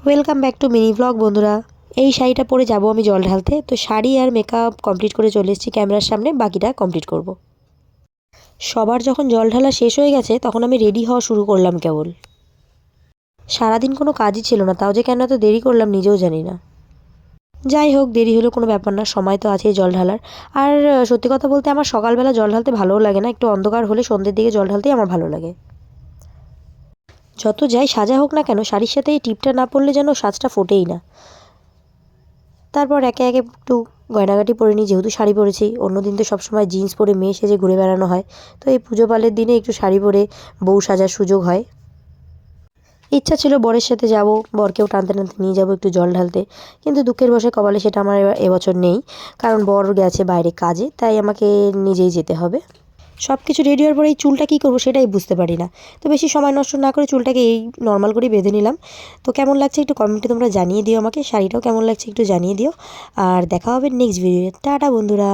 Welcome back to mini blog বন্ধুরা। এই শাড়িটা পরে যাব আমি জল ঢালতে। তো শাড়ি আর মেকআপ কমপ্লিট করে চলে এসেছি ক্যামেরার সামনে, বাকিটা কমপ্লিট করব। সবার যখন জল ঢালা শেষ হয়ে গেছে তখন আমি রেডি হওয়া শুরু করলাম কেবল। সারাদিন কোনো কাজই ছিল না, তাও যে কেন এত দেরি করলাম নিজেও জানি না। যাই হোক, দেরি হলেও কোনো ব্যাপার না, সময় তো আছেই জল ঢালার। আর সত্যি কথা বলতে আমার সকালবেলা জল ঢালতে ভালোও লাগে না, একটু অন্ধকার হলে সন্ধ্যের দিকে জল ঢালতেই আমার ভালো লাগে। যত যাই সাজা হোক না কেন, শাড়ির সাথে এই টিপটা না পরলে যেন সাজটা ফোটেই না। তারপর একে একে একটু গয়নাগাটি পরে নিই, যেহেতু শাড়ি পরেছি। অন্যদিন তো সবসময় জিন্স পরে মেয়ে সেজে ঘুরে বেড়ানো হয়, তো এই পুজো পালের দিনে একটু শাড়ি পরে বউ সাজার সুযোগ হয়। ইচ্ছা ছিল বরের সাথে যাব, বরকেও টানতে টানতে নিয়ে যাব একটু জল ঢালতে, কিন্তু দুঃখের বশে কপালে সেটা আমার এবছর নেই। কারণ বর গেছে বাইরে কাজে, তাই আমাকে নিজেই যেতে হবে। সব কিছু রেডি হওয়ার পরে এই চুলটা কী করবো সেটাই বুঝতে পারি না। তো বেশি সময় নষ্ট না করে চুলটাকে এই নর্মাল করেই বেঁধে নিলাম। তো কেমন লাগছে একটু কমেন্টে তোমরা জানিয়ে দিও আমাকে, শাড়িটাও কেমন লাগছে একটু জানিয়ে দিও। আর দেখা হবে নেক্সট ভিডিওতে। টাটা বন্ধুরা।